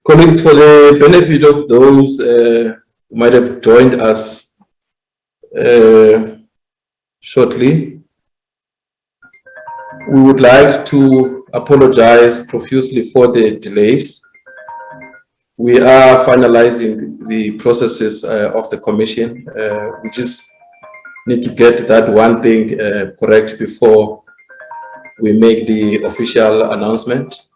Colleagues, for the benefit of those who might have joined us shortly, we would like to apologize profusely for the delays. We are finalizing the processes of the commission. We just need to get that one thing correct before we make the official announcement.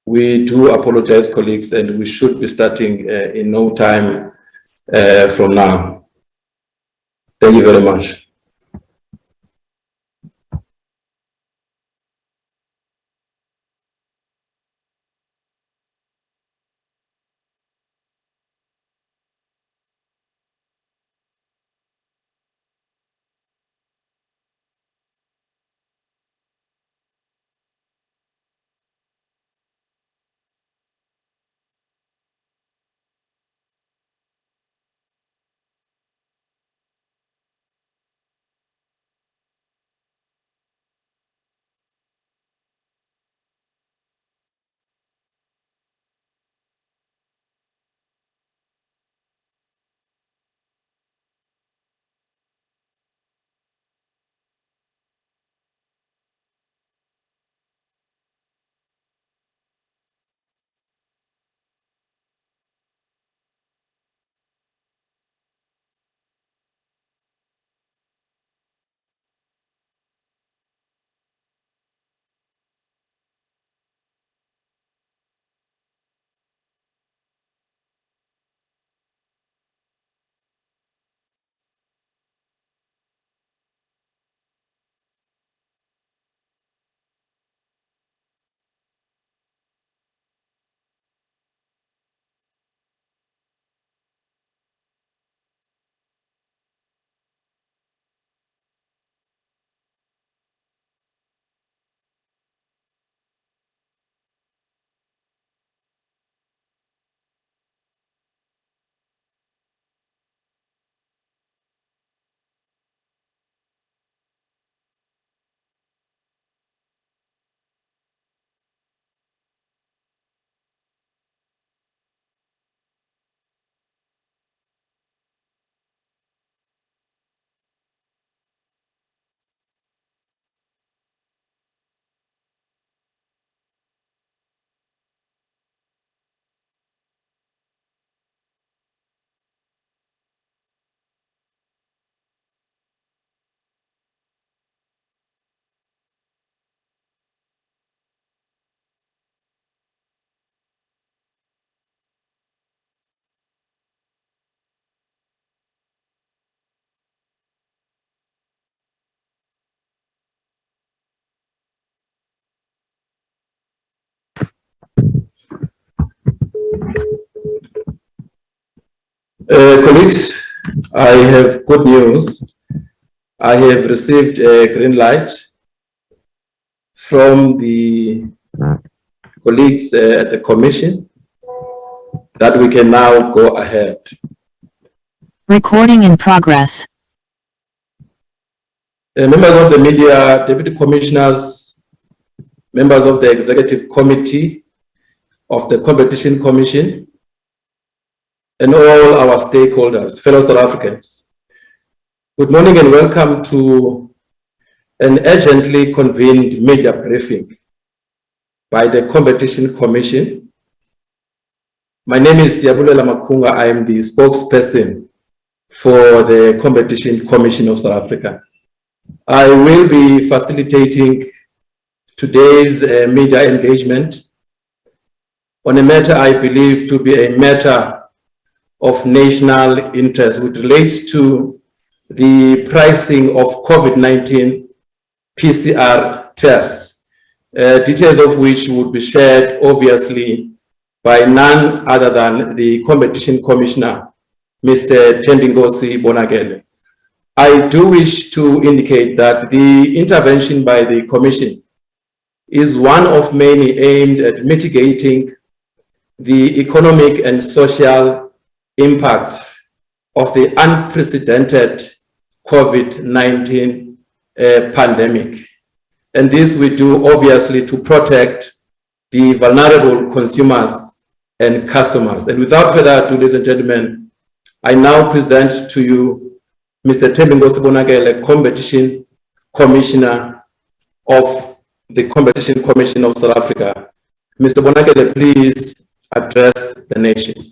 We do apologize, colleagues, and we should be starting in no time from now. Thank you very much. Colleagues, I have good news. I have received a green light from the colleagues at the commission that we can now go ahead. Recording in progress. Members of the media, deputy commissioners, members of the executive committee of the competition commission, and all our stakeholders, fellow South Africans. Good morning and welcome to an urgently convened media briefing by the Competition Commission. My name is Yabulela Makunga. I am the spokesperson for the Competition Commission of South Africa. I will be facilitating today's media engagement on a matter I believe to be a matter of national interest, which relates to the pricing of COVID-19 PCR tests, details of which would be shared obviously by none other than the Competition Commissioner, Mr. Tembingosi Bonagele. I do wish to indicate that the intervention by the Commission is one of many aimed at mitigating the economic and social impact of the unprecedented COVID-19 pandemic. And this we do obviously to protect the vulnerable consumers and customers. And without further ado, ladies and gentlemen, I now present to you Mr. Thembinkosi Bonakele, Competition Commissioner of the Competition Commission of South Africa. Mr. Bonakele, please address the nation.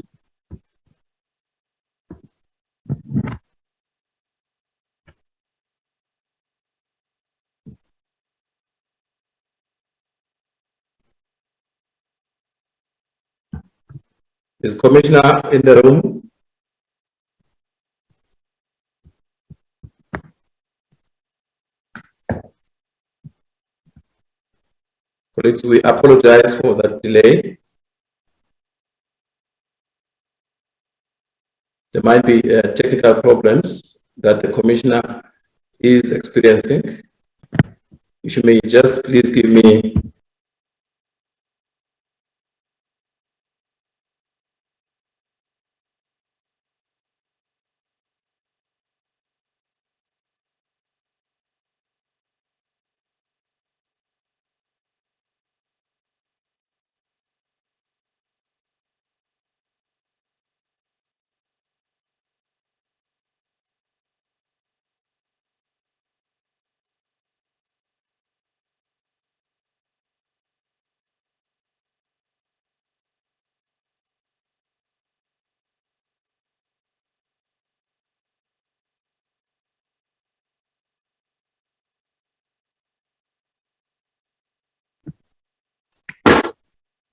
Is Commissioner in the room? Colleagues, we apologize for that delay. There might be technical problems that the Commissioner is experiencing. If you may just please give me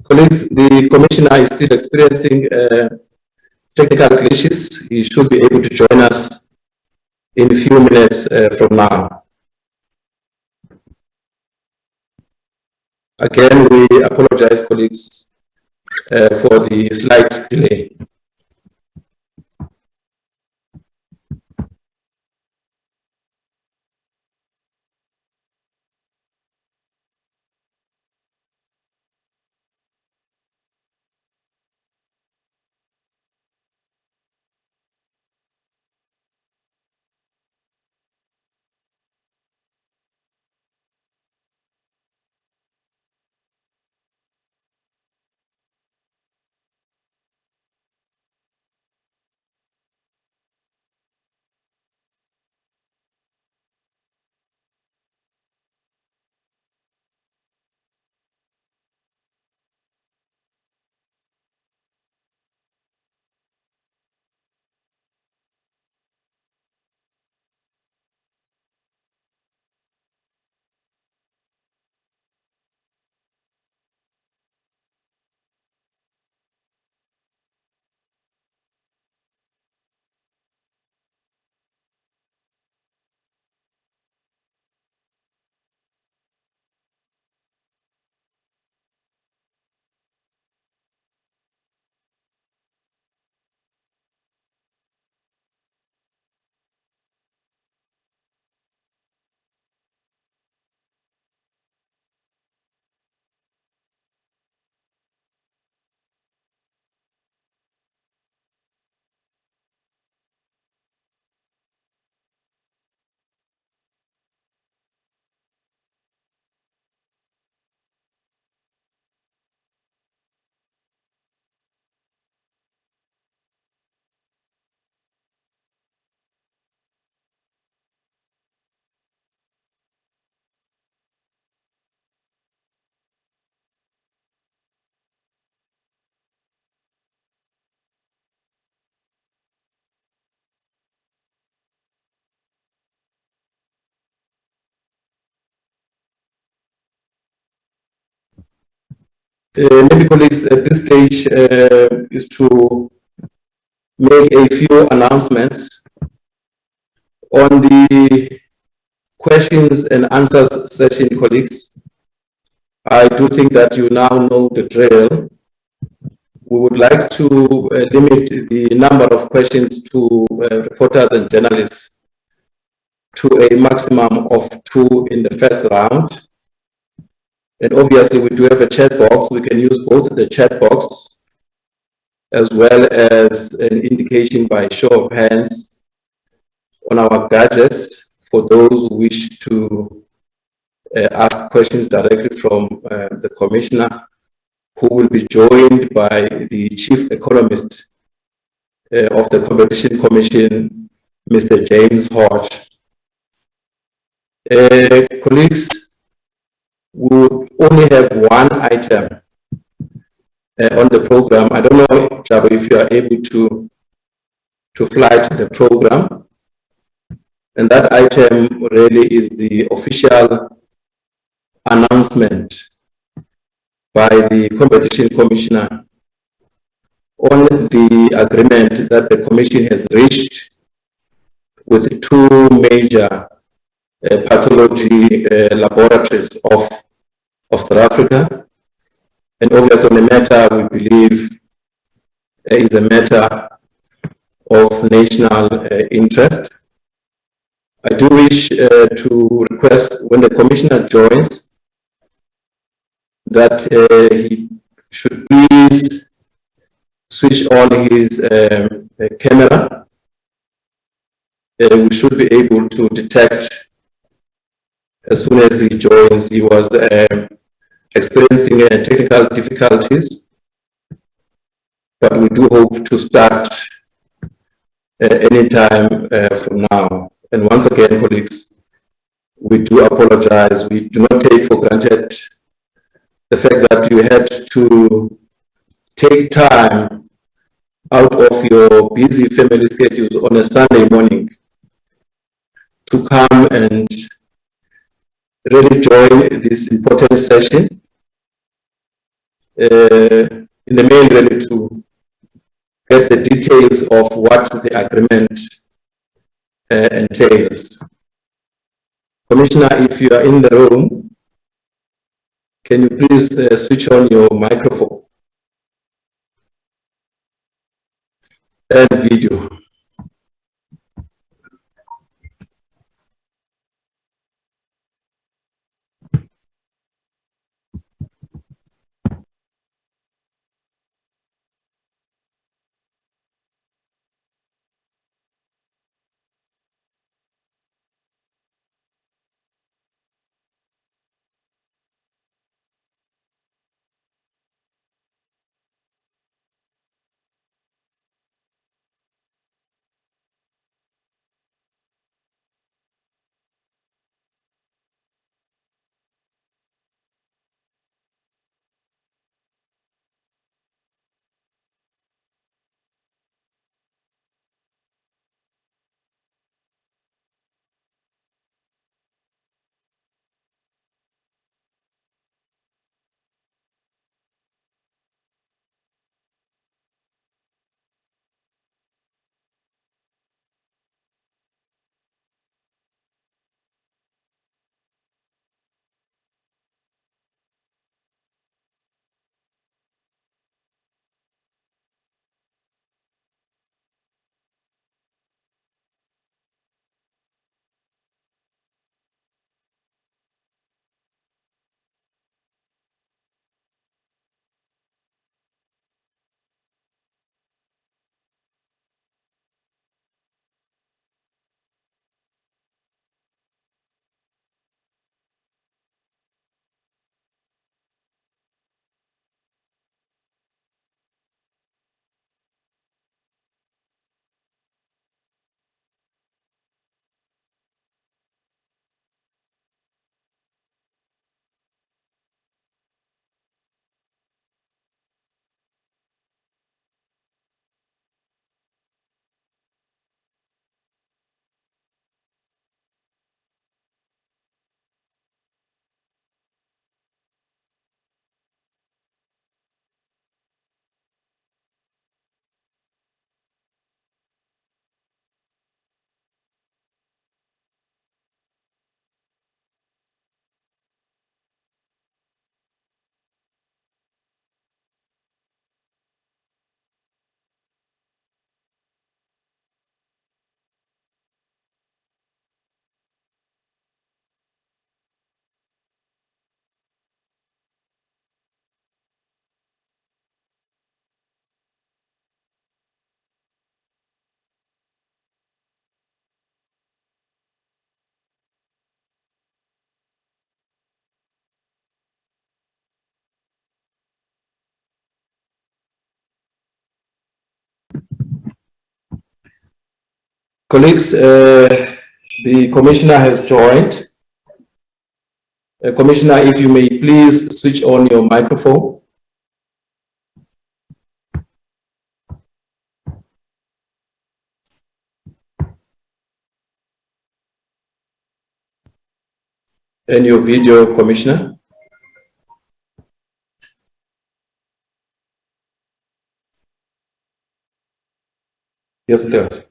colleagues, the Commissioner is still experiencing technical glitches. He should be able to join us in a few minutes from now. Again, we apologize, colleagues, for the slight delay. Maybe, colleagues, at this stage is to make a few announcements on the questions and answers session, colleagues. I do think that you now know the drill. We would like to limit the number of questions to reporters and journalists to a maximum of 2 in the first round. And obviously, we do have a chat box. We can use both the chat box as well as an indication by show of hands on our gadgets for those who wish to ask questions directly from the Commissioner who will be joined by the Chief Economist of the Competition Commission, Mr. James Hodge. Colleagues, we would only have one item on the program. I don't know, Jabo, if you are able to fly to the program. And that item really is the official announcement by the Competition Commissioner on the agreement that the Commission has reached with two major pathology laboratories of South Africa. And obviously on the matter we believe is a matter of national interest. I do wish to request when the Commissioner joins that he should please switch on his camera. We should be able to detect as soon as he joins. He was experiencing technical difficulties, but we do hope to start anytime from now. And once again, colleagues, we do apologize. We do not take for granted the fact that you had to take time out of your busy family schedules on a Sunday morning to come and really join this important session. In the main, really to get the details of what the agreement entails. Commissioner, if you are in the room, can you please switch on your microphone and video? Colleagues, the Commissioner has joined. Commissioner, if you may please switch on your microphone. And your video, Commissioner. Yes, please.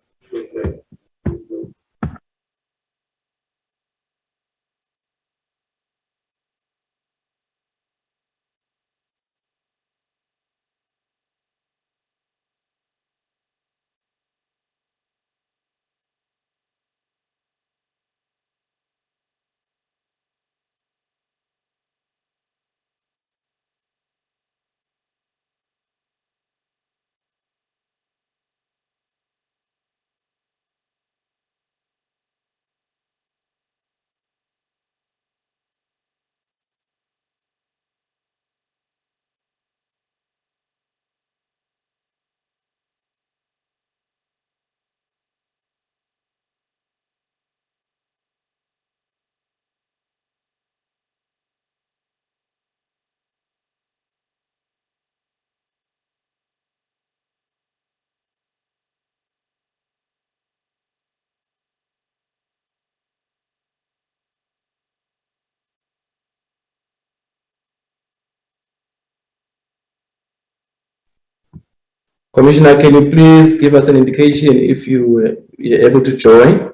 Commissioner, can you please give us an indication if you are able to join?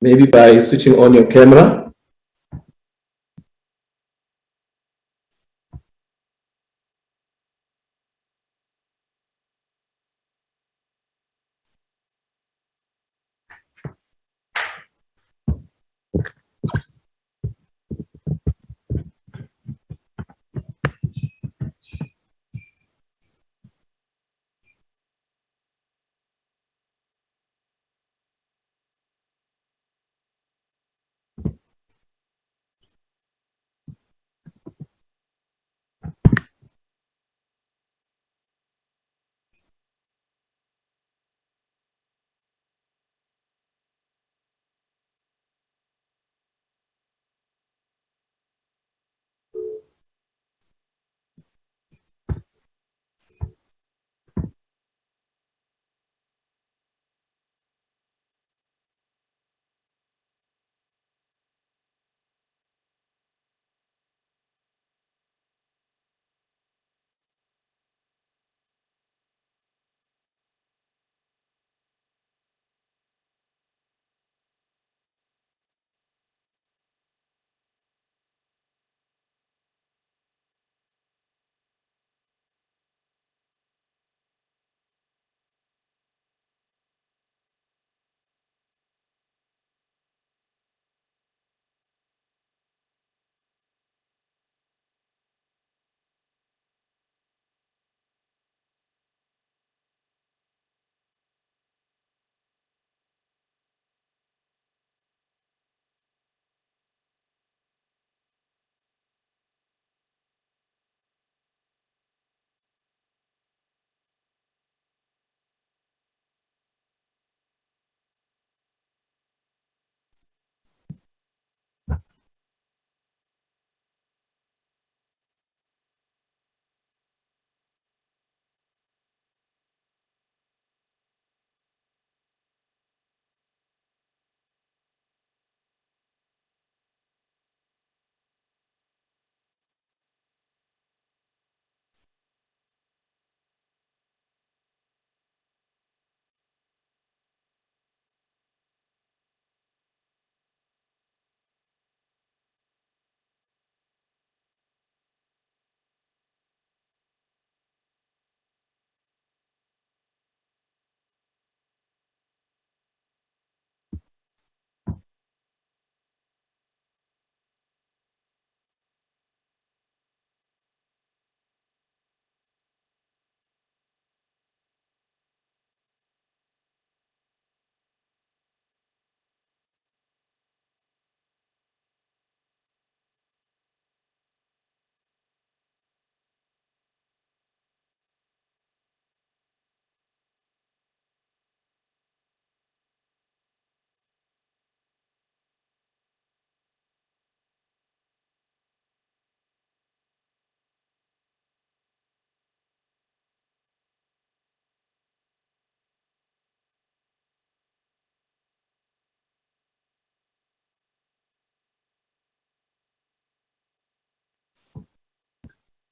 Maybe by switching on your camera.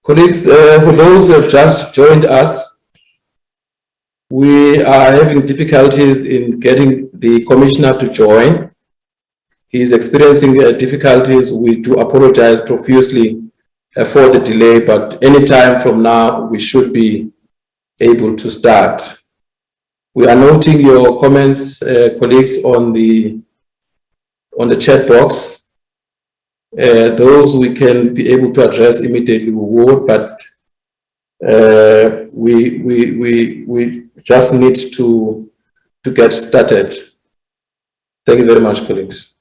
Colleagues, for those who have just joined us, we are having difficulties in getting the commissioner to join. He is experiencing difficulties. We do apologize profusely for the delay, but any time from now, we should be able to start. We are noting your comments, colleagues, on the chat box. Those we can be able to address immediately, we would, but we just need to get started. Thank you very much, colleagues.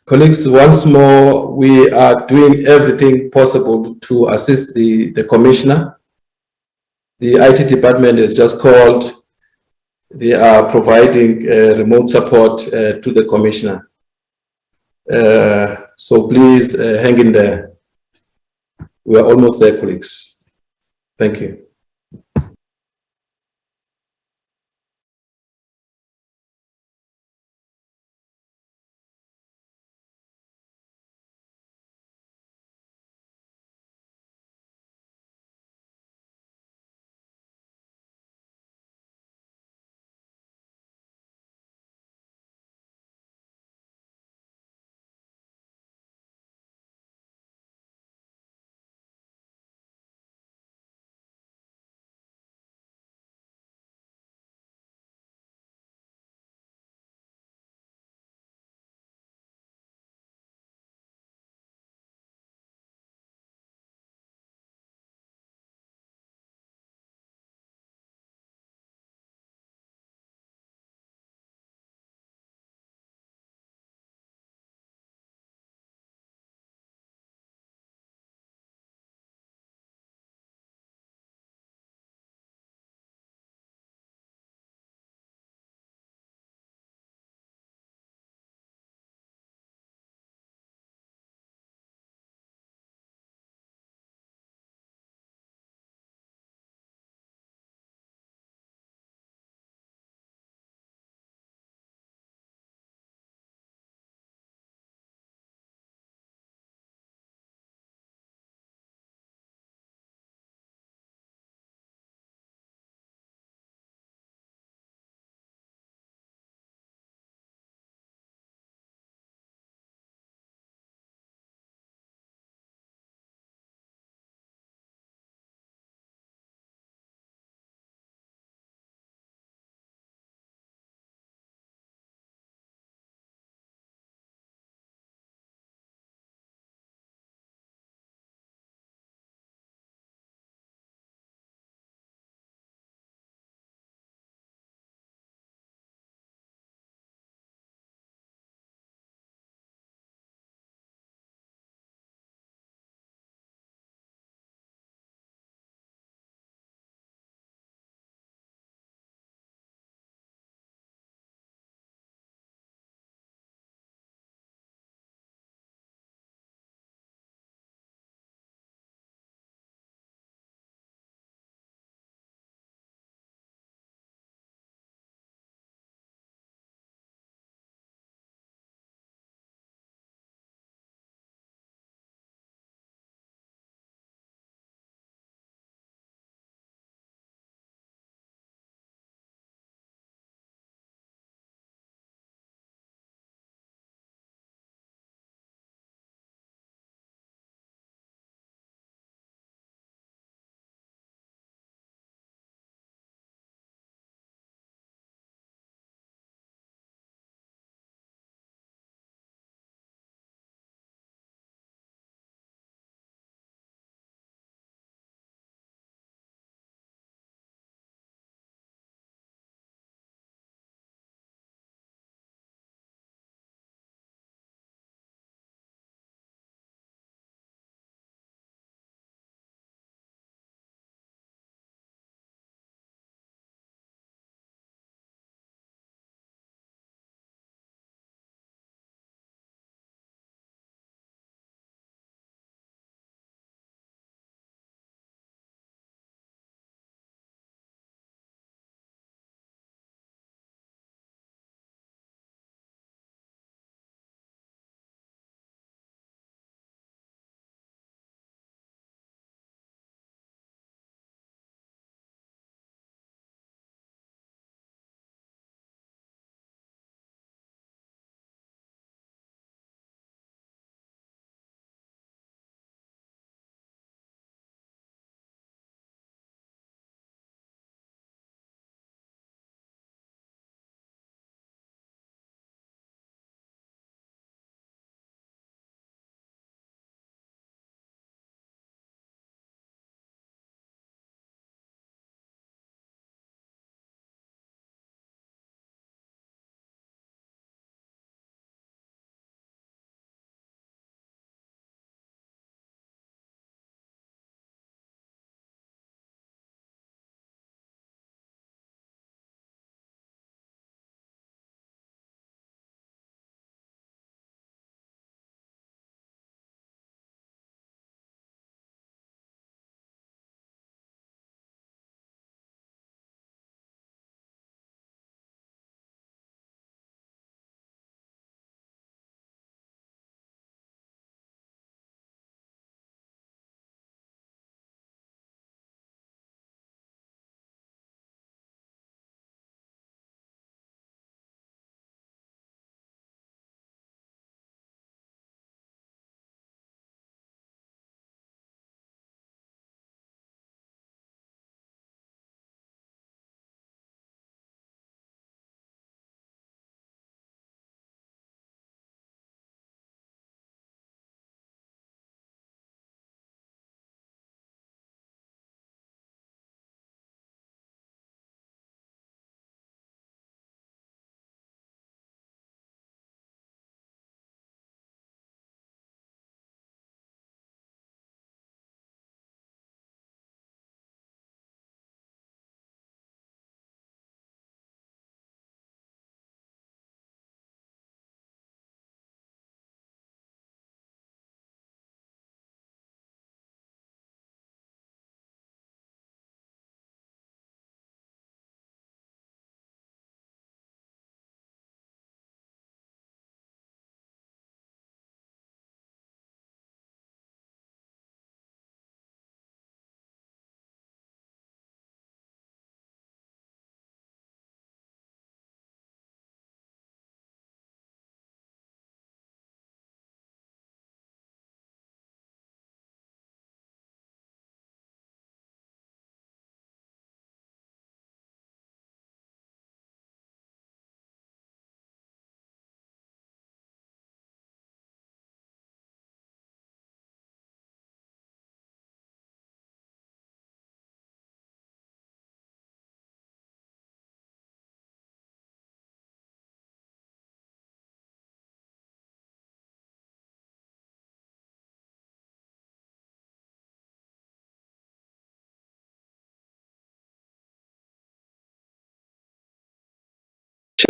Colleagues, once more, we are doing everything possible to assist the commissioner. The IT department is just called. They are providing remote support to the commissioner. So please hang in there. We are almost there, colleagues. Thank you.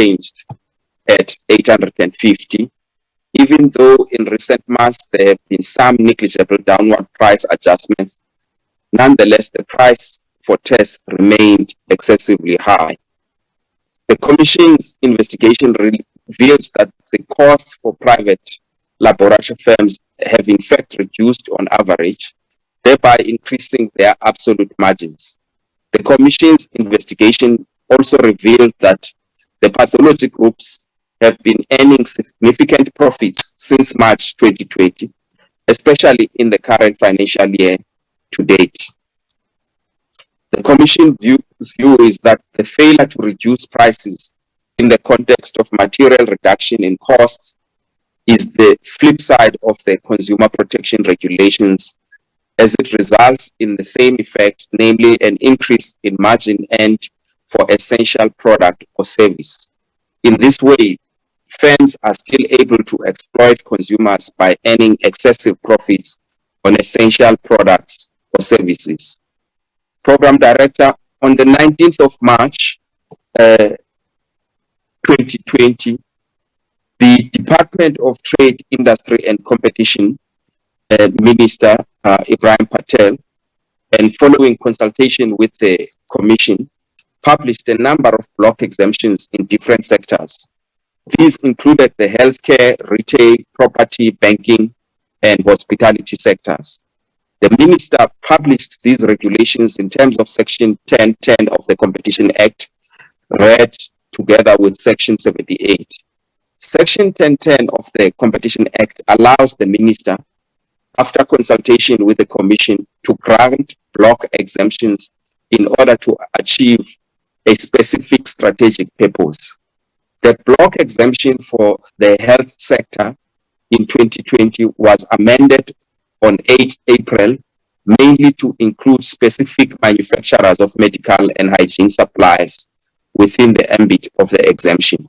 unchanged at 850, even though in recent months there have been some negligible downward price adjustments. Nonetheless, the price for tests remained excessively high. The Commission's investigation reveals that the costs for private laboratory firms have in fact reduced on average, thereby increasing their absolute margins. The Commission's investigation also revealed that the pathology groups have been earning significant profits since March 2020, especially in the current financial year to date. The Commission's view is that the failure to reduce prices in the context of material reduction in costs is the flip side of the consumer protection regulations, as it results in the same effect, namely an increase in margin earned for essential product or service. In this way, firms are still able to exploit consumers by earning excessive profits on essential products or services. Program Director, on the 19th of March 2020, the Department of Trade, Industry and Competition Minister Ibrahim Patel, and following consultation with the Commission, published a number of block exemptions in different sectors. These included the healthcare, retail, property, banking, and hospitality sectors. The Minister published these regulations in terms of Section 1010 of the Competition Act, read together with Section 78. Section 1010 of the Competition Act allows the Minister, after consultation with the Commission, to grant block exemptions in order to achieve a specific strategic purpose. The block exemption for the health sector in 2020 was amended on 8 April, mainly to include specific manufacturers of medical and hygiene supplies within the ambit of the exemption.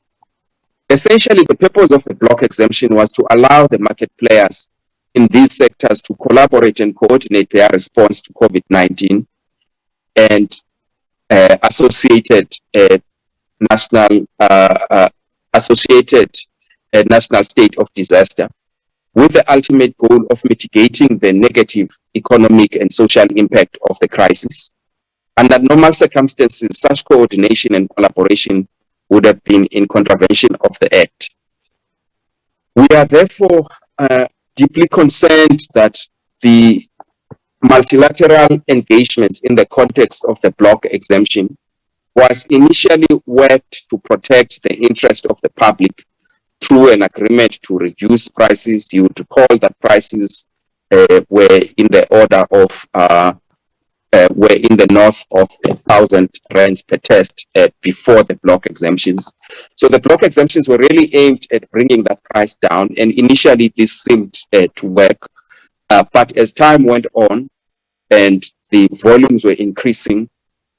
Essentially, the purpose of the block exemption was to allow the market players in these sectors to collaborate and coordinate their response to COVID-19 and associated national state of disaster, with the ultimate goal of mitigating the negative economic and social impact of the crisis. Under normal circumstances, such coordination and collaboration would have been in contravention of the Act. We are therefore deeply concerned that the multilateral engagements in the context of the block exemption was initially worked to protect the interest of the public through an agreement to reduce prices. You would recall that prices were in the order of were in the north of 1,000 rands per test before the block exemptions. So the block exemptions were really aimed at bringing that price down, and initially this seemed to work. But as time went on and the volumes were increasing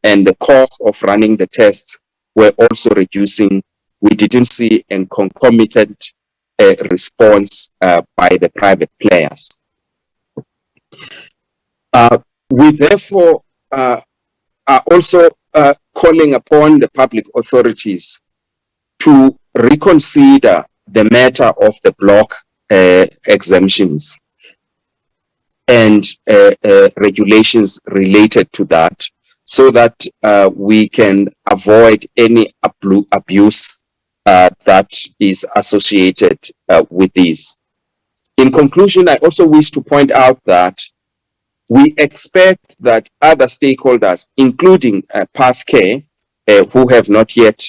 and the cost of running the tests were also reducing, we didn't see a concomitant response by the private players. We therefore are also calling upon the public authorities to reconsider the matter of the block exemptions and regulations related to that, so that we can avoid any abuse that is associated with these. In conclusion, I also wish to point out that we expect that other stakeholders, including Pathcare, who have not yet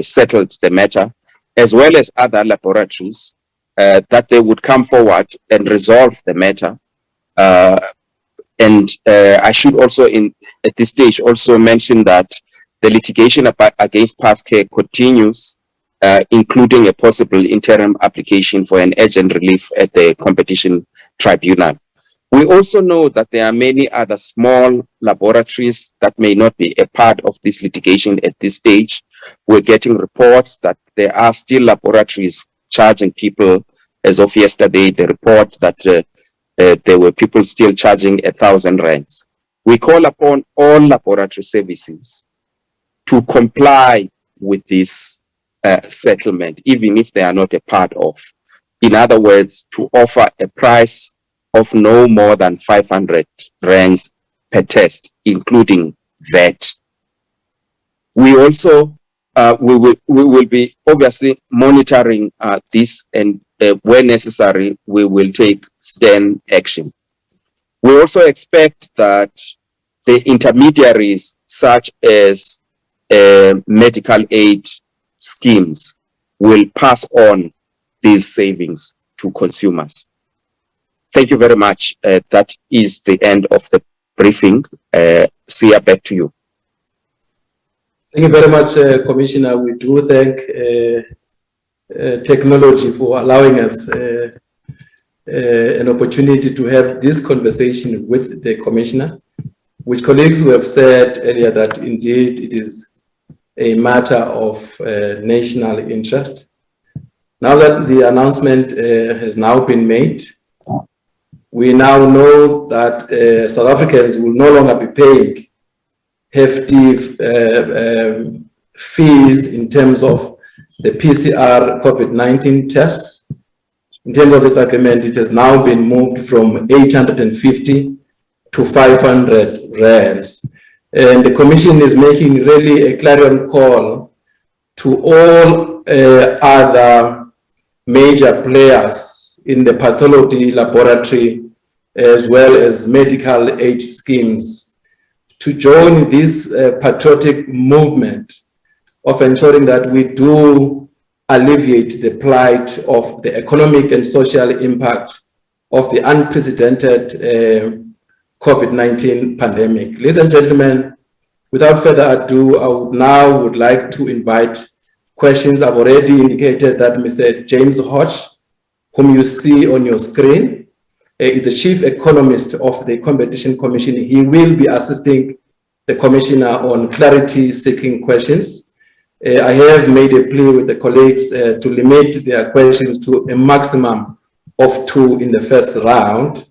settled the matter, as well as other laboratories, that they would come forward and resolve the matter. And I should also, at this stage, also mention that the litigation against Pathcare continues, including a possible interim application for an urgent relief at the Competition Tribunal. We also know that there are many other small laboratories that may not be a part of this litigation at this stage. We're getting reports that there are still laboratories charging people. As of yesterday, the report that there were people still charging 1,000 rands. We call upon all laboratory services to comply with this settlement, even if they are not a part of. In other words, to offer a price of no more than 500 rands per test, including VAT. We also we will be obviously monitoring this, and where necessary, we will take stern action. We also expect that the intermediaries, such as medical aid schemes, will pass on these savings to consumers. Thank you very much. That is the end of the briefing. Sia, back to you. Thank you very much, Commissioner. We do thank technology for allowing us an opportunity to have this conversation with the Commissioner, which colleagues who have said earlier that indeed it is a matter of national interest. Now that the announcement has now been made, we now know that South Africans will no longer be paying hefty fees in terms of the PCR COVID-19 tests. In terms of this agreement, it has now been moved from 850 to 500 rands. And the Commission is making really a clarion call to all other major players in the pathology laboratory as well as medical aid schemes to join this patriotic movement of ensuring that we do alleviate the plight of the economic and social impact of the unprecedented COVID-19 pandemic. Ladies and gentlemen, without further ado, I would like to invite questions. I've already indicated that Mr. James Hodge, whom you see on your screen, is the Chief Economist of the Competition Commission. He will be assisting the Commissioner on clarity-seeking questions. I have made a plea with the colleagues to limit their questions to a maximum of 2 in the first round.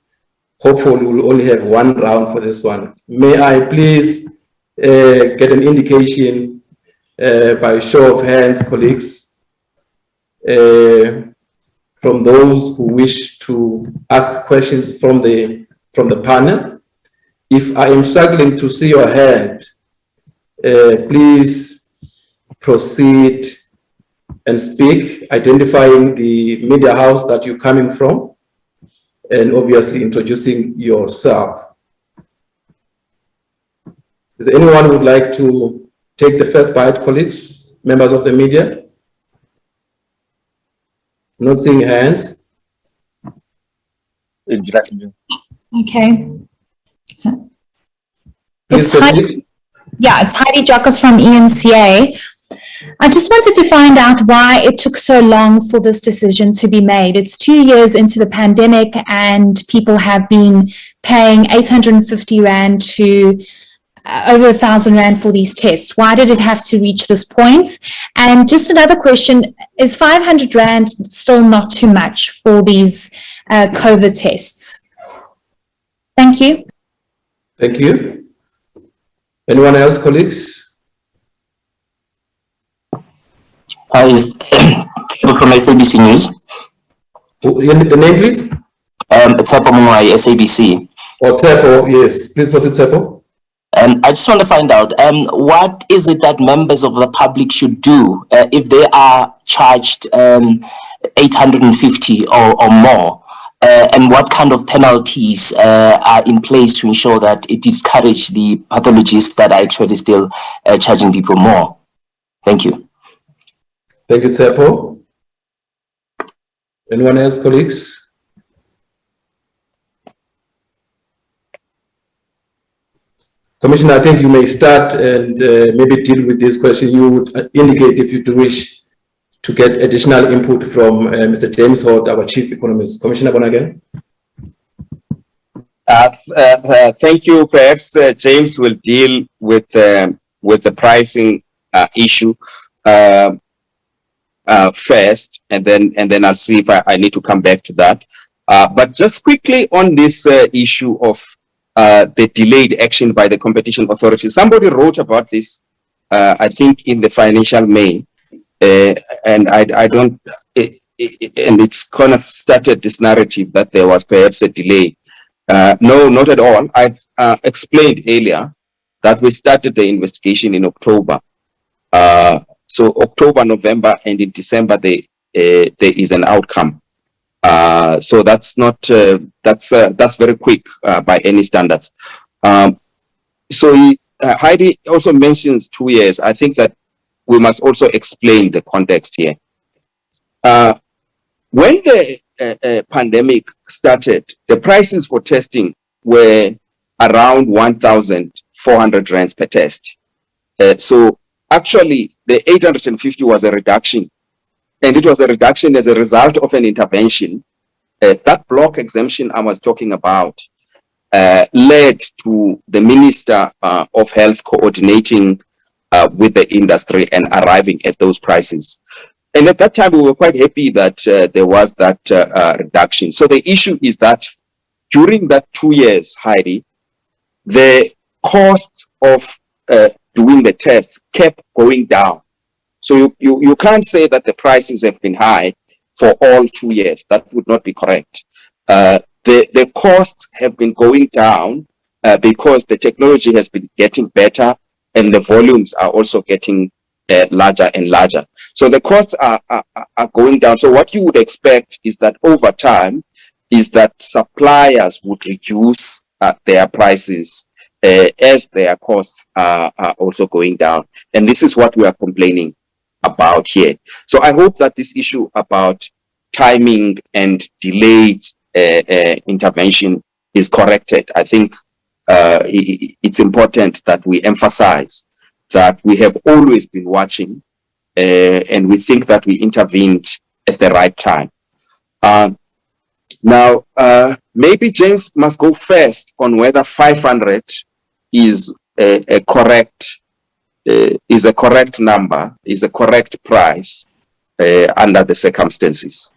Hopefully, we'll only have 1 round for this one. May I please get an indication by show of hands, colleagues, from those who wish to ask questions from the panel. If I am struggling to see your hand, please proceed and speak, identifying the media house that you're coming from, and obviously introducing yourself. Is there anyone who would like to take the first bite, colleagues, members of the media? Not seeing hands. Okay. Please proceed. It's Heidi Jockus from ENCA. I just wanted to find out why it took so long for this decision to be made. It's 2 years into the pandemic and people have been paying 850 Rand to over 1,000 Rand for these tests. Why did it have to reach this point? And just another question, is 500 Rand still not too much for these COVID tests? Thank you. Thank you. Anyone else, colleagues? Hi, from SABC News. The name, please? Tsepo Mungwai, SABC. Oh, Tsepo, yes. Please proceed, Tsepo. I just want to find out, what is it that members of the public should do if they are charged 850 or more? And what kind of penalties are in place to ensure that it discourages the pathologists that are actually still charging people more? Thank you. Thank you, Tsepo. Anyone else, colleagues? Commissioner, I think you may start and maybe deal with this question. You would indicate if you do wish to get additional input from Mr. James Holt, our Chief Economist. Commissioner Bonaghen. Thank you. Perhaps James will deal with the pricing issue first, and then I'll see if I need to come back to that. But just quickly on this issue of the delayed action by the competition authority. Somebody wrote about this I think in the financial May, and I don't, and it's kind of started this narrative that there was perhaps a delay. No, not at all. I've explained earlier that we started the investigation in October. So October, November, and in December, there is an outcome. So that's not, that's very quick by any standards. So Heidi also mentions 2 years. I think that we must also explain the context here. When the pandemic started, the prices for testing were around 1,400 rands per test. So actually, the 850 was a reduction, and it was a reduction as a result of an intervention. That block exemption I was talking about led to the Minister of Health coordinating with the industry and arriving at those prices. And at that time, we were quite happy that there was that reduction. So the issue is that during that 2 years, Heidi, the cost of doing the tests kept going down. So you can't say that the prices have been high for all 2 years. That would not be correct. The costs have been going down because the technology has been getting better and the volumes are also getting larger and larger. So the costs are going down. So what you would expect is that over time is that suppliers would reduce their prices as their costs are also going down. And this is what we are complaining about here. So I hope that this issue about timing and delayed intervention is corrected. I think it's important that we emphasize that we have always been watching and we think that we intervened at the right time. Now, maybe James must go first on whether 500 is a correct number, is a correct price under the circumstances.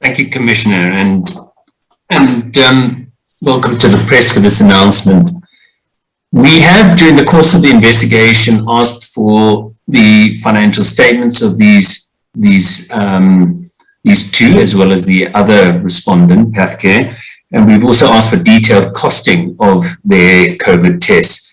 Thank you, Commissioner, and welcome to the press for this announcement. We have, during the course of the investigation, asked for the financial statements of these two, as well as the other respondent, Pathcare, and we've also asked for detailed costing of their COVID tests.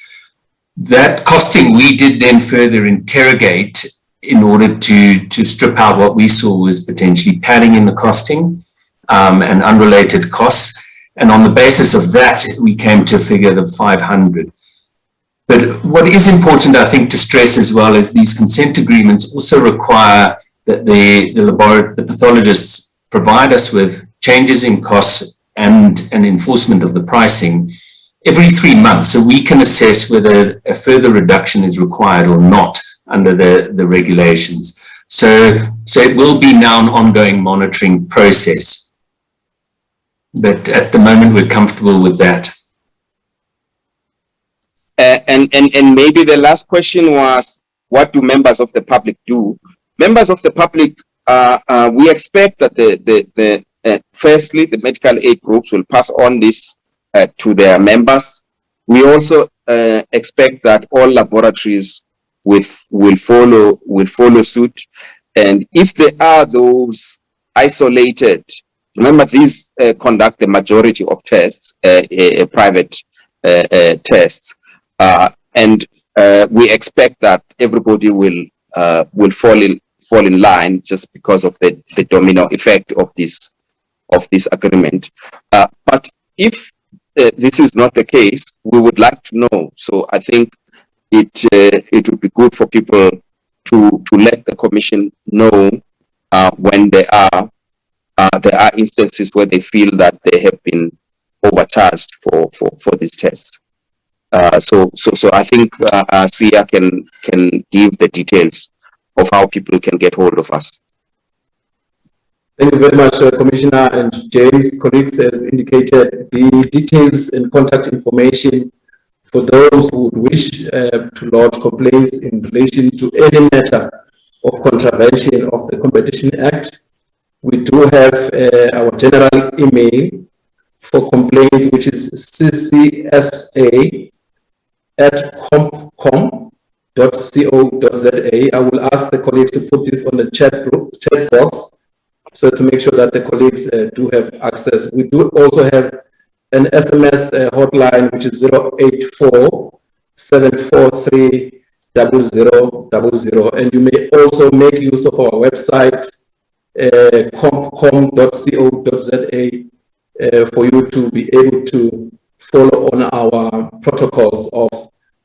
That costing we did then further interrogate in order to strip out what we saw was potentially padding in the costing and unrelated costs. And on the basis of that, we came to a figure of 500. But what is important, I think, to stress as well is these consent agreements also require that the pathologists provide us with changes in costs and an enforcement of the pricing every 3 months, so we can assess whether a further reduction is required or not under the regulations. So it will be now an ongoing monitoring process. But at the moment, we're comfortable with that. And maybe the last question was, what do members of the public do? Members of the public, we expect that firstly, the medical aid groups will pass on this to their members. We also expect that all laboratories will follow suit. And if there are those isolated, remember these conduct the majority of tests, private tests, and we expect that everybody will fall in line just because of the domino effect of this agreement. But if this is not the case, we would like to know. So I think it would be good for people to let the Commission know when there are instances where they feel that they have been overcharged for these tests. So I think Sia can give the details of how people can get hold of us. Thank you very much, Commissioner and James. Colleagues, as indicated, the details and contact information for those who would wish to lodge complaints in relation to any matter of contravention of the Competition Act. We do have our general email for complaints, which is ccsa@ncsa.org.za. compcom.co.za. I will ask the colleagues to put this on the chat box, so to make sure that the colleagues do have access. We do also have an SMS hotline, which is 084-743-0000. And you may also make use of our website, compcom.co.za, for you to be able to follow on our protocols of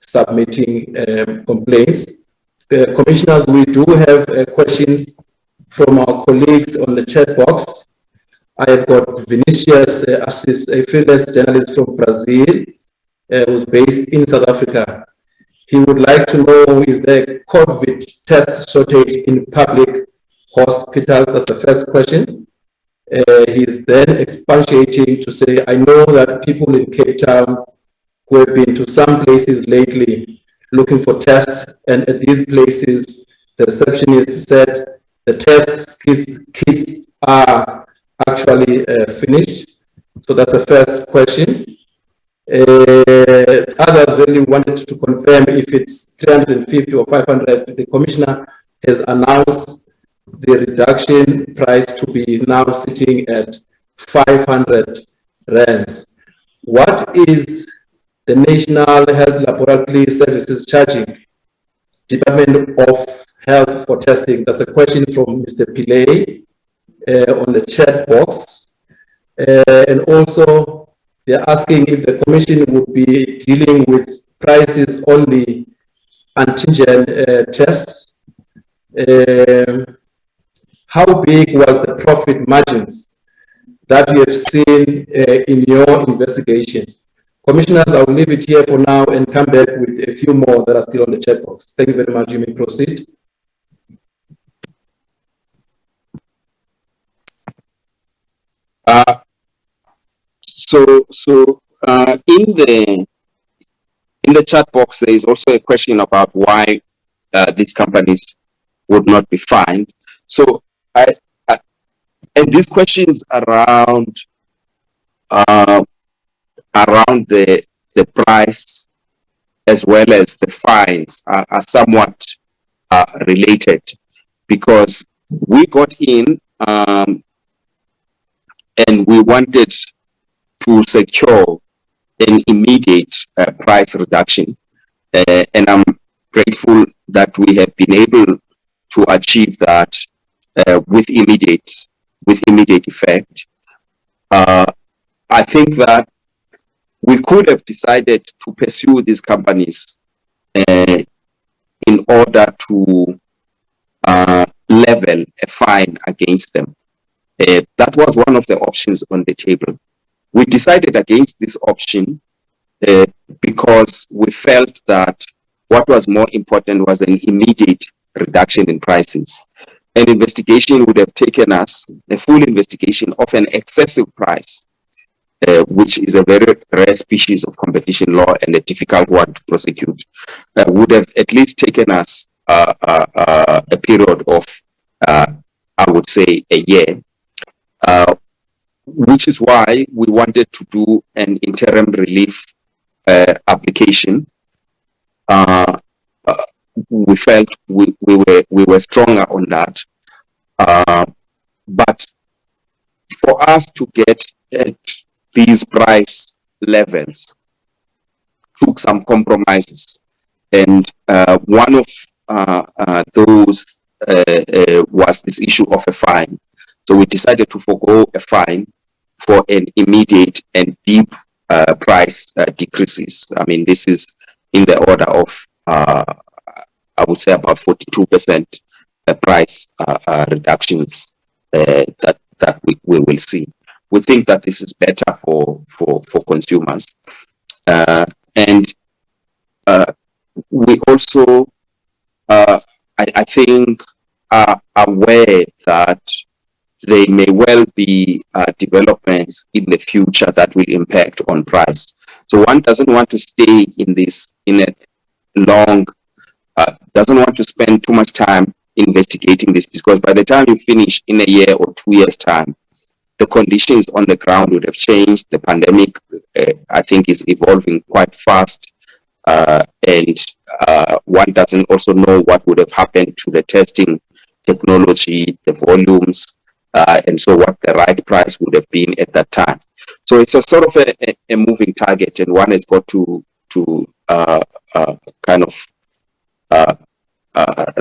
submitting complaints. Commissioners, we do have questions from our colleagues on the chat box. I have got Vinicius Assis, a freelance journalist from Brazil, who's based in South Africa. He would like to know, is there COVID test shortage in public hospitals? That's the first question. He's then expatiating to say, I know that people in Cape Town who have been to some places lately looking for tests, and at these places, the receptionist said the test kits are actually finished. So that's the first question. Others really wanted to confirm if it's 350 or 500. The commissioner has announced the reduction price to be now sitting at 500 rands. What is the National Health Laboratory Services charging Department of Health for testing? That's a question from Mr. Pillay on the chat box. And also, they're asking if the commission would be dealing with prices only antigen tests. How big was the profit margins that you have seen in your investigation? Commissioners, I will leave it here for now and come back with a few more that are still on the chat box. Thank you very much. You may proceed. In the chat box, there is also a question about why these companies would not be fined. So, and these questions around the price as well as the fines are somewhat related, because we got in and we wanted to secure an immediate price reduction, and I'm grateful that we have been able to achieve that with immediate effect. I think that we could have decided to pursue these companies in order to level a fine against them. That was one of the options on the table. We decided against this option because we felt that what was more important was an immediate reduction in prices. An investigation would have taken us, a full investigation of an excessive price, which is a very rare species of competition law and a difficult one to prosecute, would have at least taken us a period of, I would say, a year, which is why we wanted to do an interim relief application. We felt we were stronger on that, but for us to get at these price levels took some compromises, and one of those was this issue of a fine. So we decided to forego a fine for an immediate and deep price decreases. I mean, this is in the order of, I would say, about 42% price reductions that we will see. We think that this is better for consumers, and we also, I think, are aware that there may well be developments in the future that will impact on price. So one doesn't want to stay in a long, doesn't want to spend too much time investigating this, because by the time you finish in a year or 2 years' time, the conditions on the ground would have changed. The pandemic, I think, is evolving quite fast. and one doesn't also know what would have happened to the testing technology, the volumes, and so what the right price would have been at that time. So it's a sort of a moving target, and one has got to kind of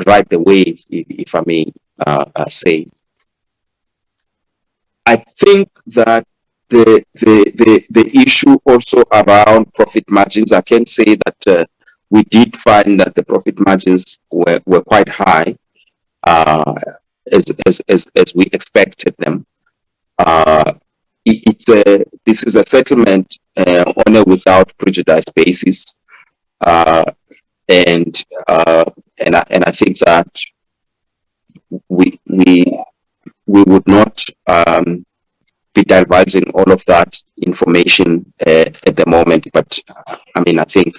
ride the wave, if I may say. I think that the issue also around profit margins, I can say that we did find that the profit margins were quite high, as we expected them. This is a settlement on a without prejudice basis, and I think that we would not be divulging all of that information at the moment. But I mean, I think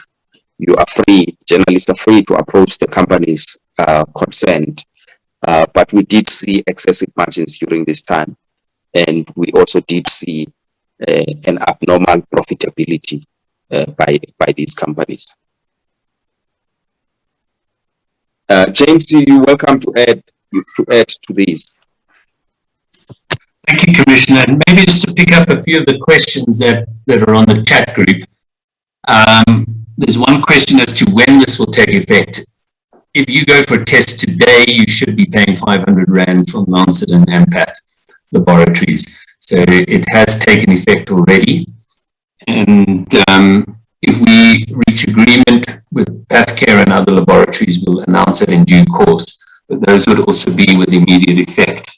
you are free, journalists are free to approach the companies concerned. But we did see excessive margins during this time, and we also did see an abnormal profitability by these companies. James, you're welcome to add to these. Thank you, Commissioner. And maybe just to pick up a few of the questions that are on the chat group. There's one question as to when this will take effect. If you go for a test today, you should be paying 500 Rand from Lancet and Ampath laboratories. So it has taken effect already. And if we reach agreement with Pathcare and other laboratories, we'll announce it in due course. But those would also be with immediate effect.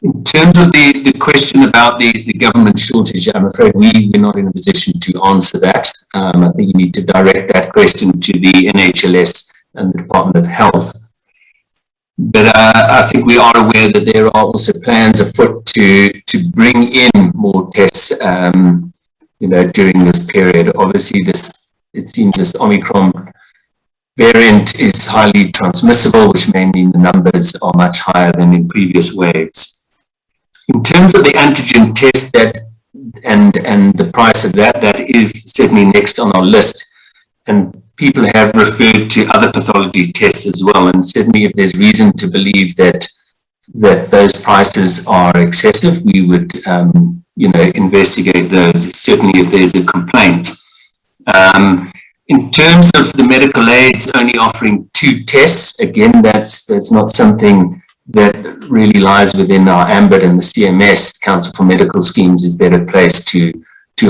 In terms of the question about the government shortage, I'm afraid we're not in a position to answer that. I think you need to direct that question to the NHLS and the Department of Health. But I think we are aware that there are also plans afoot to bring in more tests, during this period. Obviously, it seems this Omicron variant is highly transmissible, which may mean the numbers are much higher than in previous waves. In terms of the antigen test and the price of that is certainly next on our list. And people have referred to other pathology tests as well. And certainly if there's reason to believe that those prices are excessive, we would, investigate those, certainly if there's a complaint. In terms of the medical aids only offering 2 tests, again, that's not something that really lies within our ambit, and the CMS, Council for Medical Schemes, is better placed to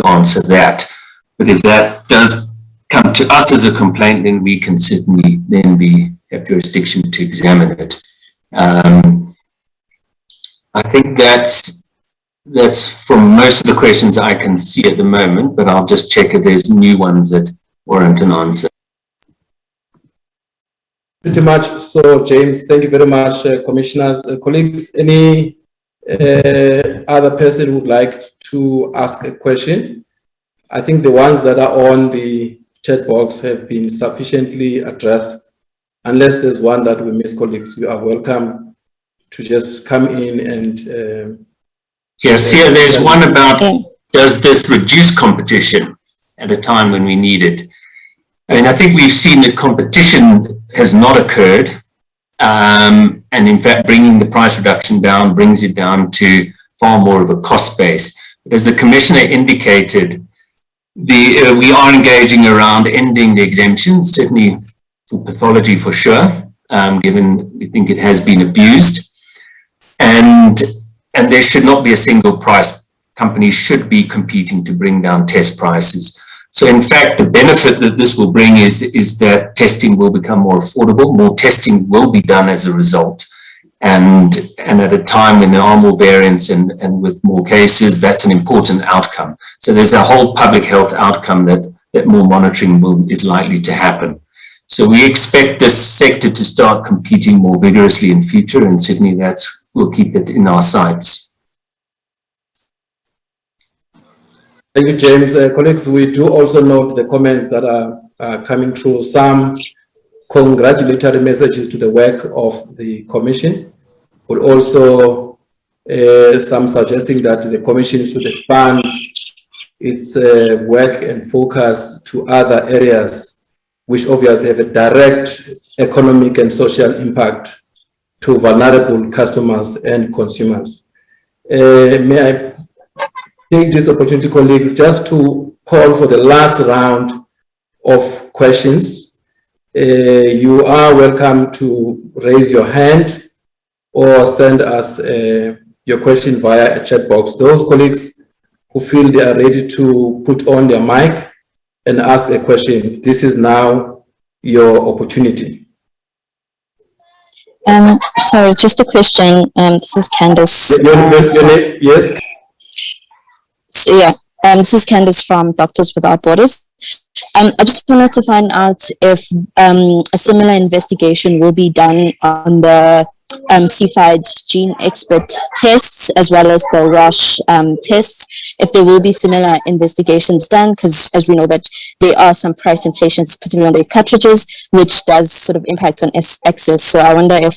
answer that. But if that does come to us as a complaint, then we can certainly then have jurisdiction to examine it. I think that's for most of the questions I can see at the moment, but I'll just check if there's new ones that warrant an answer. Pretty much so, James. Thank you very much, commissioners. Colleagues, any other person who would like to ask a question? I think the ones that are on the chat box have been sufficiently addressed. Unless there's one that we miss, colleagues, you are welcome to just come in and... Yes, here there's one about, does this reduce competition at a time when we need it? I mean, I think we've seen that competition has not occurred, and in fact, bringing the price reduction down brings it down to far more of a cost base. As the Commissioner indicated, we are engaging around ending the exemption, certainly for pathology for sure, given we think it has been abused, and there should not be a single price. Companies should be competing to bring down test prices. So in fact, the benefit that this will bring is that testing will become more affordable. More testing will be done as a result. And at a time when there are more variants and with more cases, that's an important outcome. So there's a whole public health outcome that more monitoring is likely to happen. So we expect this sector to start competing more vigorously in future, and certainly we'll keep it in our sights. Thank you, James. Colleagues, we do also note the comments that are coming through. Some congratulatory messages to the work of the Commission, but also some suggesting that the Commission should expand its work and focus to other areas which obviously have a direct economic and social impact to vulnerable customers and consumers. May I take this opportunity, colleagues, just to call for the last round of questions. You are welcome to raise your hand or send us your question via a chat box. Those colleagues who feel they are ready to put on their mic and ask a question, this is now your opportunity. Sorry, just a question. This is Candice. Your name, yes? So, yeah, this is Candice from Doctors Without Borders. I just wanted to find out if a similar investigation will be done on the CFID's gene expert tests as well as the Roche tests, if there will be similar investigations done, because as we know that there are some price inflations, particularly on the cartridges, which does sort of impact on access. So I wonder if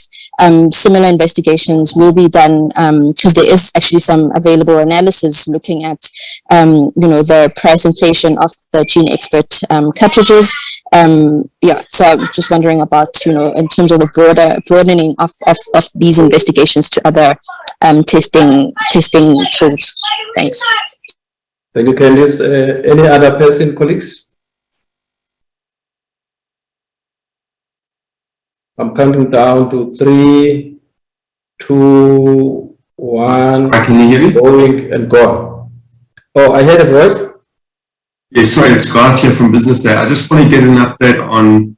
similar investigations will be done, because there is actually some available analysis looking at the price inflation of the gene expert cartridges. Yeah, so I'm just wondering about, in terms of the broadening of these investigations to other testing tools. Thanks. Thank you, Candice. Any other person, colleagues? I'm counting down to 3, 2, 1. Can you hear me? Going and gone. Oh, I heard a voice. Yeah, sorry, it's Garth here from Business Day. I just want to get an update on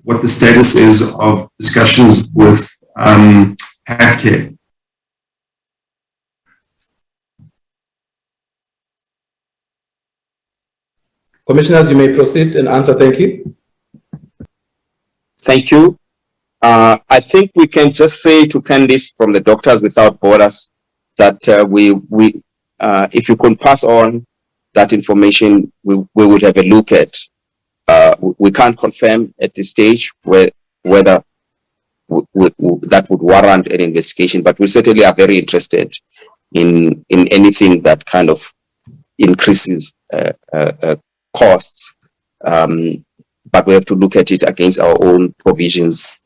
what the status is of discussions with healthcare. Commissioners, you may proceed and answer. Thank you. Thank you. I think we can just say to Candice from the Doctors Without Borders that if you can pass on that information, we would have a look at. We can't confirm at this stage whether that would warrant an investigation, but we certainly are very interested in anything that kind of increases costs. But we have to look at it against our own provisions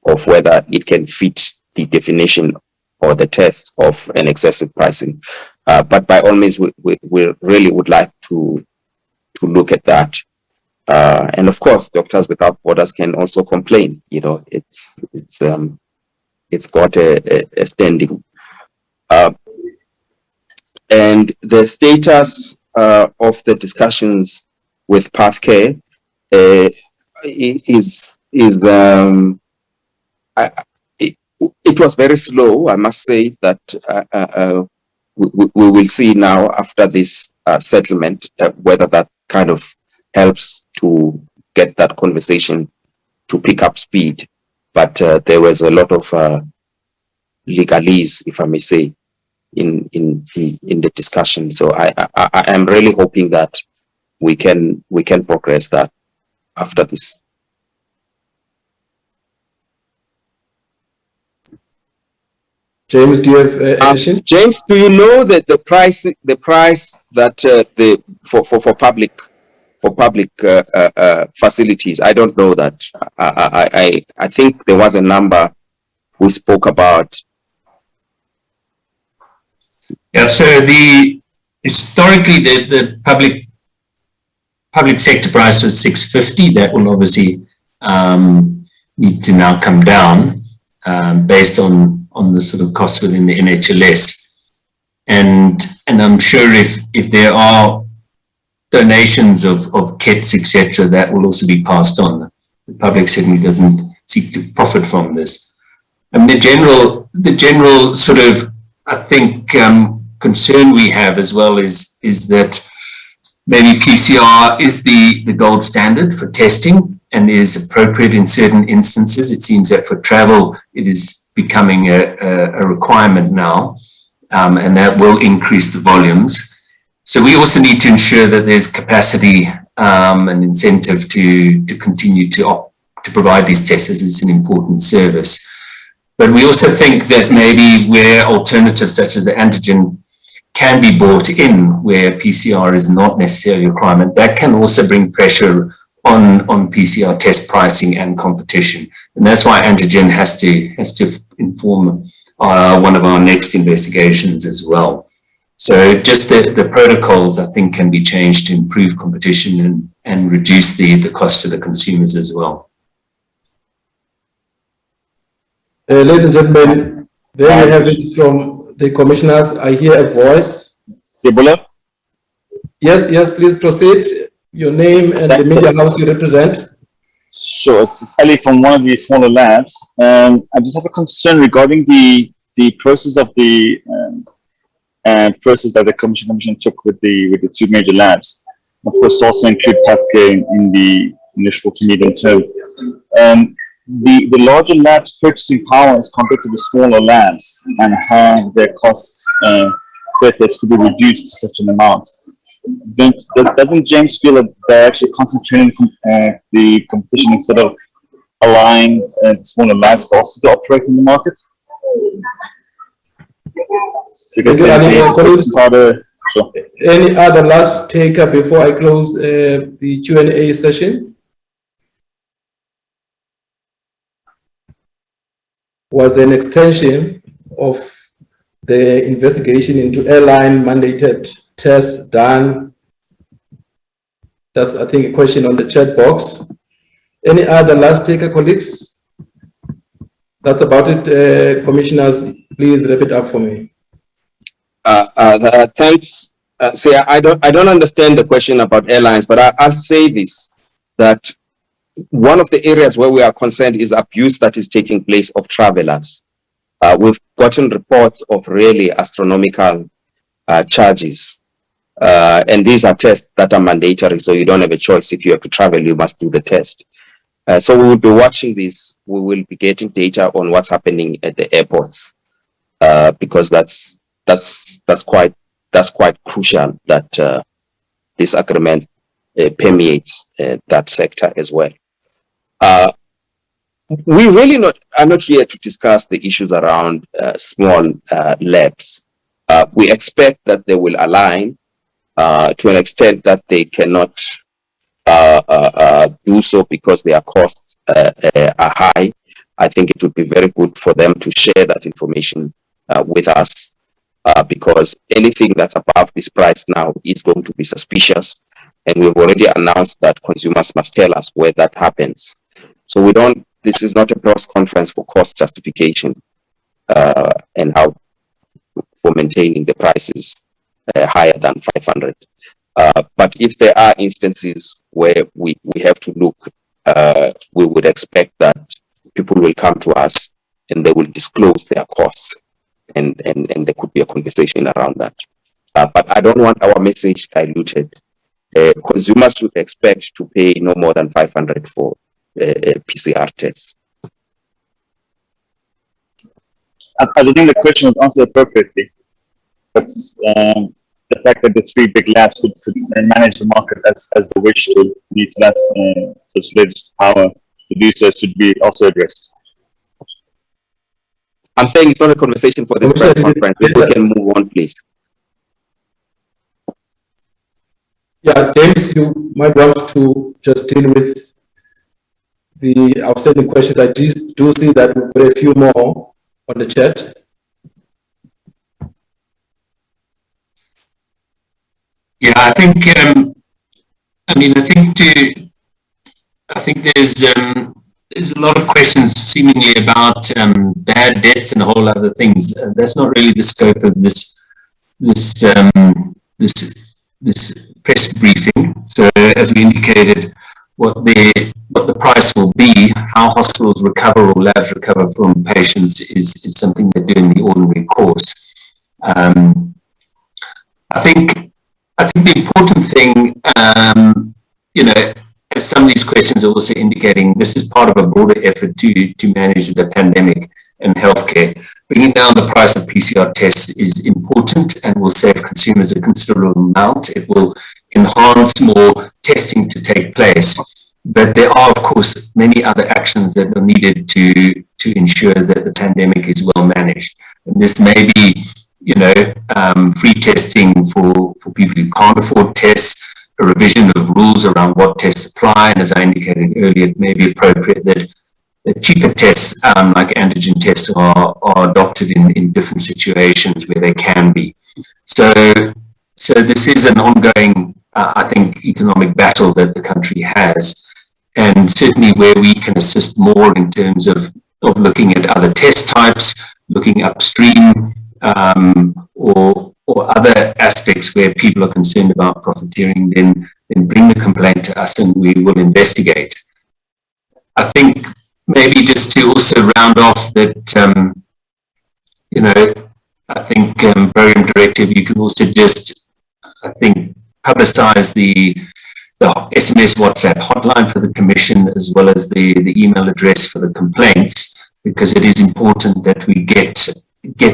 of whether it can fit the definition or the test of an excessive pricing. But by all means, we really would like to look at that. And of course, Doctors Without Borders can also complain. It's got a standing. And the status of the discussions with Pathcare it was very slow. I must say that we will see now after this settlement whether that kind of helps to get that conversation to pick up speed. But there was a lot of legalese, if I may say, in the discussion. So I am really hoping that we can progress that after this. James, do you have addition? James, do you know that the price that for public facilities? I don't know that. I think there was a number we spoke about. Yeah. So historically the public sector price was 650. That will obviously need to now come down based on the sort of costs within the NHLS, and I'm sure if there are donations of kits, etc., that will also be passed on. The public certainly doesn't seek to profit from this. And the general sort of, I think, concern we have as well is that maybe PCR is the gold standard for testing and is appropriate in certain instances. It seems that for travel, it is becoming a requirement now, and that will increase the volumes. So we also need to ensure that there's capacity and incentive to continue to provide these tests, as it's an important service. But we also think that maybe where alternatives such as the antigen can be bought in where PCR is not necessarily a requirement, that can also bring pressure on PCR test pricing and competition. And that's why antigen has to inform one of our next investigations as well. So just the protocols, I think, can be changed to improve competition and reduce the cost to the consumers as well. Ladies and gentlemen, there you have it from the commissioners. I hear a voice. Debola? Yes, please proceed. Your name and the media house you represent. Sure, it's Ali from one of the smaller labs. I just have a concern regarding the process of the process that the commission took with the two major labs. Of course, also include Pathology in the initial to medium term. The larger labs' purchasing power is compared to the smaller labs, and how their costs could be reduced to such an amount. Doesn't James feel that they're actually concentrating the competition instead of allowing the smaller labs to also to operate in the market? Because any other last taker before I close the Q&A session? Was an extension of the investigation into airline mandated tests done. That's, I think, a question on the chat box. Any other last taker, colleagues? That's about it. Commissioners, please wrap it up for me. Thanks. See, I don't understand the question about airlines, but I'll say this, that one of the areas where we are concerned is abuse that is taking place of travelers. We've gotten reports of really astronomical charges. And these are tests that are mandatory, so you don't have a choice. If you have to travel, you must do the test. So we will be watching this. We will be getting data on what's happening at the airports, because that's quite crucial that this agreement permeates that sector as well. We really are not here to discuss the issues around small labs. We expect that they will align to an extent that they cannot do so because their costs are high. I think it would be very good for them to share that information with us, because anything that's above this price now is going to be suspicious. And we've already announced that consumers must tell us where that happens. So this is not a press conference for cost justification and how for maintaining the prices higher than 500. But if there are instances where we have to look, we would expect that people will come to us and they will disclose their costs, and there could be a conversation around that. But I don't want our message diluted. Consumers should expect to pay no more than 500 for PCR tests. I don't think the question was answered appropriately. But the fact that the three big labs could manage the market as they wish to utilize such legislative power to do so should be also addressed. I'm saying it's not a conversation for this press conference. We can move on, please. Yeah, James, you might want to just deal with the outstanding questions. I do see that we've got a few more on the chat. Yeah, I think I think there's a lot of questions seemingly about bad debts and a whole other things. That's not really the scope of this press briefing. So as we indicated, what the price will be, how hospitals recover or labs recover from patients is something they do in the ordinary course. I think the important thing, as some of these questions are also indicating, this is part of a broader effort to manage the pandemic and healthcare. Bringing down the price of PCR tests is important and will save consumers a considerable amount. It will enhance more testing to take place. But there are, of course, many other actions that are needed to ensure that the pandemic is well managed. And this may be free testing for people who can't afford tests, a revision of rules around what tests apply, and as I indicated earlier, it may be appropriate that cheaper tests like antigen tests are adopted in different situations where they can be. So this is an ongoing, I think, economic battle that the country has, and certainly where we can assist more in terms of looking at other test types, looking upstream, or other aspects where people are concerned about profiteering, then bring the complaint to us and we will investigate. I think maybe just to also round off that, I think program directive, you can also just, I think, publicize the SMS WhatsApp hotline for the Commission, as well as the email address for the complaints, because it is important that we get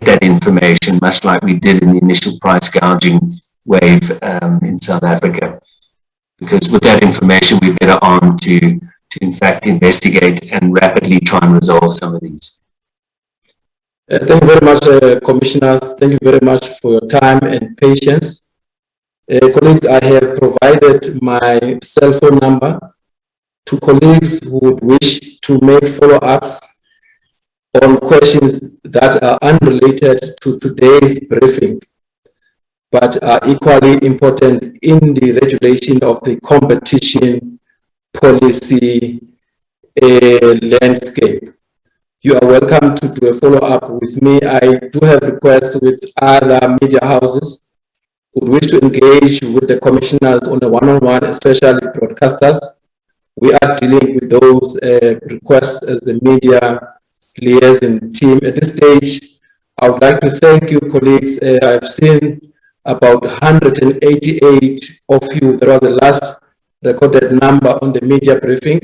that information, much like we did in the initial price gouging wave in South Africa. Because with that information, we're better armed to in fact investigate and rapidly try and resolve some of these. Thank you very much, Commissioners. Thank you very much for your time and patience. Colleagues, I have provided my cell phone number to colleagues who would wish to make follow-ups on questions that are unrelated to today's briefing, but are equally important in the regulation of the competition policy landscape. You are welcome to do a follow-up with me. I do have requests with other media houses who would wish to engage with the commissioners on a one-on-one, especially broadcasters. We are dealing with those requests as the media liaison team. At this stage, I would like to thank you, colleagues. I've seen about 188 of you. There was the last recorded number on the media briefing.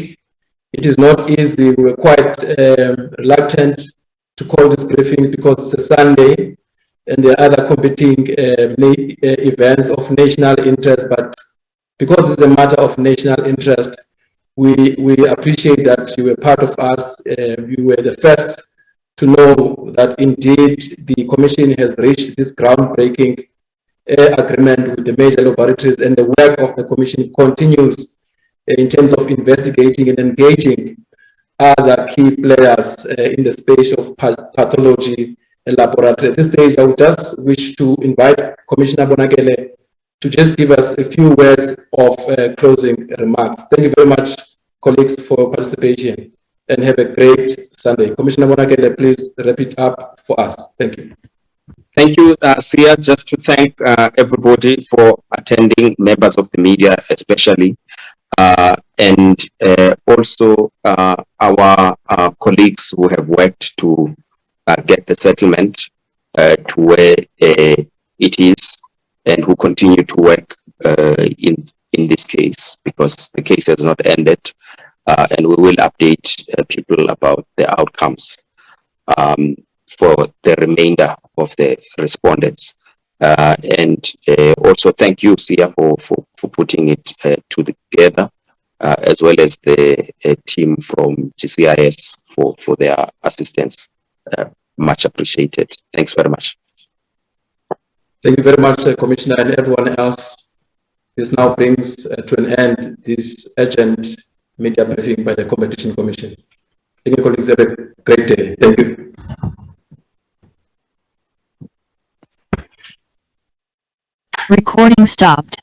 It is not easy. We were quite reluctant to call this briefing because it's a Sunday and there are other competing events of national interest, but because it's a matter of national interest, we appreciate that you were part of us. You were the first to know that indeed the Commission has reached this groundbreaking agreement with the major laboratories, and the work of the Commission continues in terms of investigating and engaging other key players in the space of pathology laboratory. At this stage, I would just wish to invite Commissioner Bonakele to just give us a few words of closing remarks. Thank you very much, colleagues, for participation, and have a great Sunday. Commissioner Bonakele, please wrap it up for us. Thank you. Thank you, Sia. Just to thank everybody for attending, members of the media especially, and also our colleagues who have worked to get the settlement to where it is, and who continue to work in this case, because the case has not ended, and we will update people about the outcomes for the remainder of the respondents. And also thank you, Sia, for putting it together, as well as the team from GCIS for their assistance. Much appreciated. Thanks very much. Thank you very much, Commissioner, and everyone else. This now brings to an end this urgent media briefing by the Competition Commission. Thank you, colleagues. Have a great day. Thank you. Recording stopped.